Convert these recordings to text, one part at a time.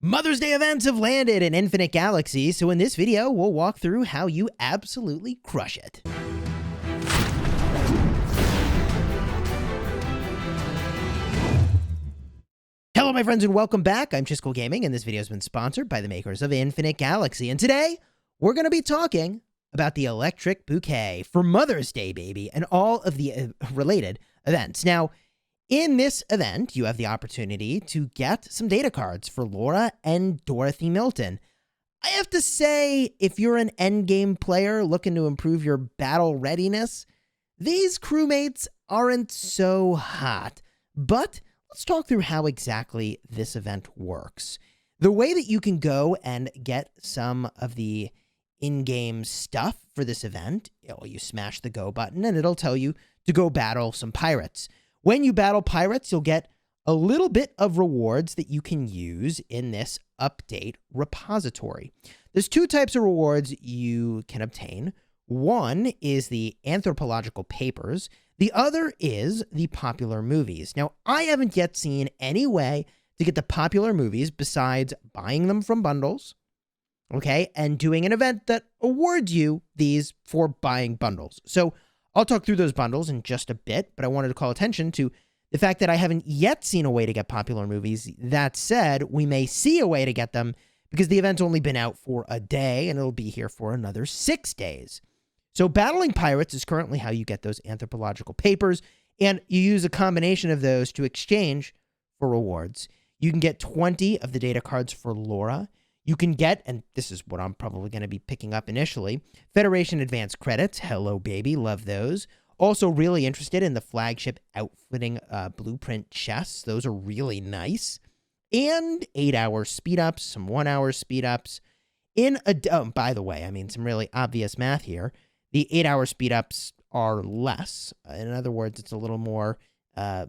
Mother's Day events have landed in Infinite Galaxy, so in this video, we'll walk through how you absolutely crush it. Hello, my friends, and welcome back. I'm Chisgule Gaming, and this video has been sponsored by the makers of Infinite Galaxy. And today, we're going to be talking about the Electric Bouquet for Mother's Day, baby, and all of the related events. Now, in this event, you have the opportunity to get some data cards for Laura and Dorothy Milton. I have to say, if you're an endgame player looking to improve your battle readiness, these crewmates aren't so hot. But let's talk through how exactly this event works. The way that you can go and get some of the in-game stuff for this event, you smash the go button and it'll tell you to go battle some pirates. When you battle pirates, you'll get a little bit of rewards that you can use in this update repository. There's two types of rewards you can obtain. One is the Anthropological papers. The other is the popular movies. Now, I haven't yet seen any way to get the popular movies besides buying them from bundles, okay, and doing an event that awards you these for buying bundles. So I'll talk through those bundles in just a bit, but I wanted to call attention to the fact that I haven't yet seen a way to get popular movies. That said, we may see a way to get them because the event's only been out for a day and it'll be here for another 6 days. So battling pirates is currently how you get those Anthropological papers, and you use a combination of those to exchange for rewards. You can get 20 of the data cards for Laura. You can get, and this is what I'm probably going to be picking up initially, Federation Advanced Credits. Hello, baby. Love those. Also really interested in the flagship outfitting blueprint chests. Those are really nice. And 8-hour speed-ups, some 1-hour speed-ups. By the way, I mean, some really obvious math here. The 8-hour speed-ups are less. In other words, it's a little more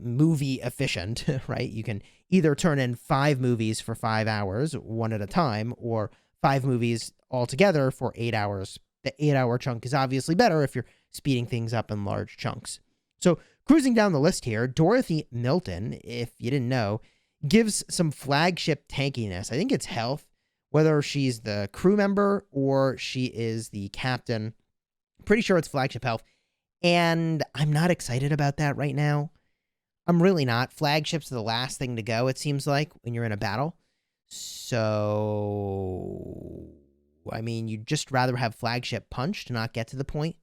movie efficient, right? You can either turn in 5 movies for 5 hours, one at a time, or 5 movies altogether for 8 hours. The 8-hour chunk is obviously better if you're speeding things up in large chunks. So cruising down the list here, Dorothy Milton, if you didn't know, gives some flagship tankiness. I think it's health, whether she's the crew member or she is the captain. Pretty sure it's flagship health. And I'm not excited about that right now. I'm really not. Flagships are the last thing to go, it seems like, when you're in a battle. So, I mean, you'd just rather have flagship punch to not get to the point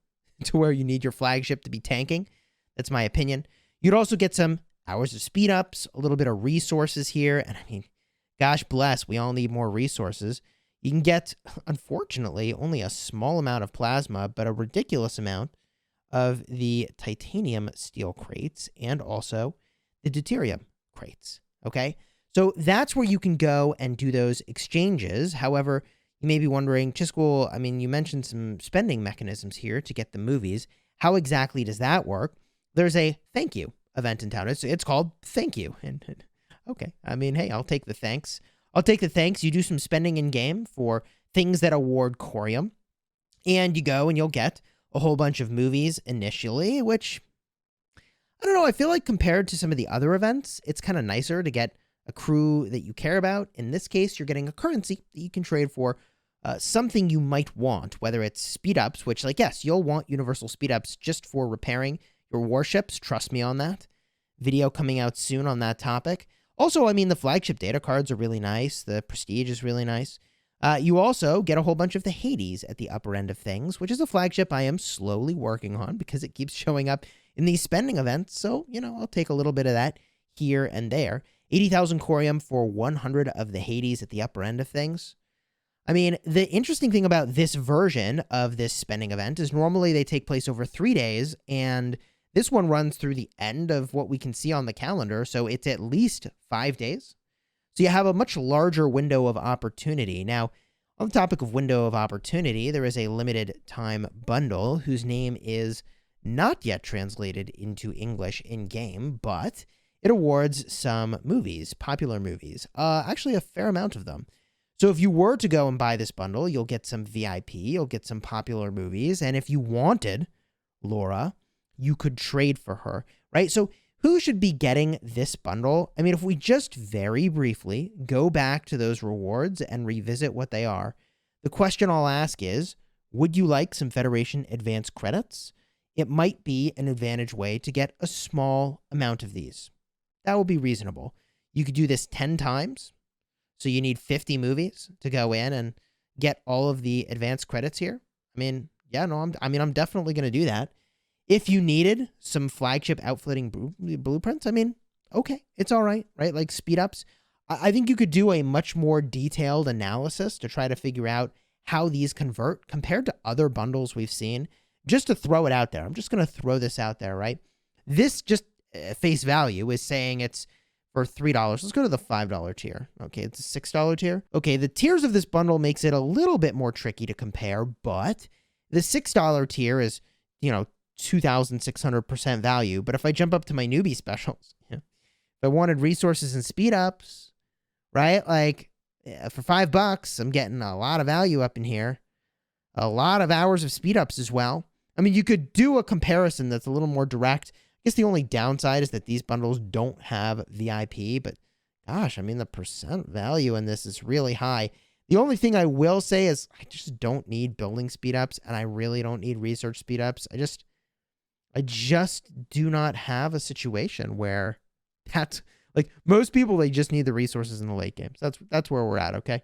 to where you need your flagship to be tanking. That's my opinion. You'd also get some hours of speed ups, a little bit of resources here. And I mean, gosh bless, we all need more resources. You can get, unfortunately, only a small amount of plasma, but a ridiculous amount of the titanium steel crates and also the deuterium crates, okay? So that's where you can go and do those exchanges. However, you may be wondering, Chisgule, I mean, you mentioned some spending mechanisms here to get the movies. How exactly does that work? There's a thank you event in town. It's called Thank You. And okay, I mean, hey, I'll take the thanks. I'll take the thanks. You do some spending in-game for things that award corium, and you go and you'll get a whole bunch of movies initially, which, I don't know, I feel like compared to some of the other events, it's kind of nicer to get a crew that you care about. In this case, you're getting a currency that you can trade for something you might want, whether it's speed-ups, which, like, yes, you'll want universal speed-ups just for repairing your warships. Trust me on that. Video coming out soon on that topic. Also, I mean, the flagship data cards are really nice. The prestige is really nice. You also get a whole bunch of the Hades at the upper end of things, which is a flagship I am slowly working on because it keeps showing up in these spending events. So, I'll take a little bit of that here and there. 80,000 corium for 100 of the Hades at the upper end of things. I mean, the interesting thing about this version of this spending event is normally they take place over 3 days, and this one runs through the end of what we can see on the calendar, so it's at least 5 days. So you have a much larger window of opportunity. Now, on the topic of window of opportunity, there is a limited time bundle whose name is not yet translated into English in-game, but it awards some movies, popular movies, actually a fair amount of them. So if you were to go and buy this bundle, you'll get some VIP, you'll get some popular movies, and if you wanted Laura, you could trade for her, right? So who should be getting this bundle? I mean, if we just very briefly go back to those rewards and revisit what they are, the question I'll ask is, would you like some Federation Advance credits? It might be an advantage way to get a small amount of these. That would be reasonable. You could do this 10 times. So you need 50 movies to go in and get all of the advance credits here. I mean, yeah, no, I'm definitely going to do that. If you needed some flagship outfitting blueprints, I mean, okay, it's all right, right? Like speed ups. I think you could do a much more detailed analysis to try to figure out how these convert compared to other bundles we've seen. Just to throw it out there, I'm just going to throw this out there, right? This just face value is saying it's for $3. Let's go to the $5 tier. Okay, it's a $6 tier. Okay, the tiers of this bundle makes it a little bit more tricky to compare, but the $6 tier is, 2,600% value. But if I jump up to my newbie specials, if I wanted resources and speed ups, right? Like for $5, I'm getting a lot of value up in here. A lot of hours of speed ups as well. I mean, you could do a comparison that's a little more direct. I guess the only downside is that these bundles don't have VIP, but gosh, I mean, the percent value in this is really high. The only thing I will say is I just don't need building speed ups, and I really don't need research speed ups. I just do not have a situation where that's like most people, they just need the resources in the late game. So that's where we're at. Okay.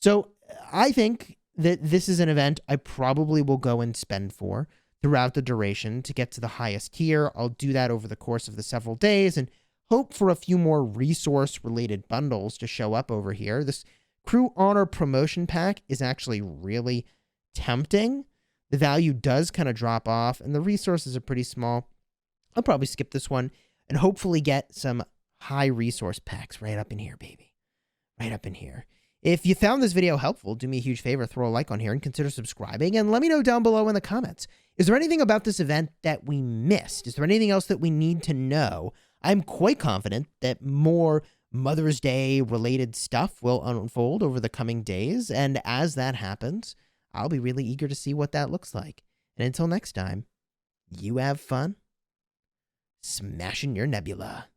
So I think that this is an event I probably will go and spend for throughout the duration to get to the highest tier. I'll do that over the course of the several days and hope for a few more resource-related bundles to show up over here. This Crew Honor Promotion Pack is actually really tempting. The value does kind of drop off, and the resources are pretty small. I'll probably skip this one and hopefully get some high resource packs right up in here, baby. Right up in here. If you found this video helpful, do me a huge favor, throw a like on here and consider subscribing, and let me know down below in the comments. Is there anything about this event that we missed? Is there anything else that we need to know? I'm quite confident that more Mother's Day related stuff will unfold over the coming days, and as that happens, I'll be really eager to see what that looks like. And until next time, you have fun smashing your nebula.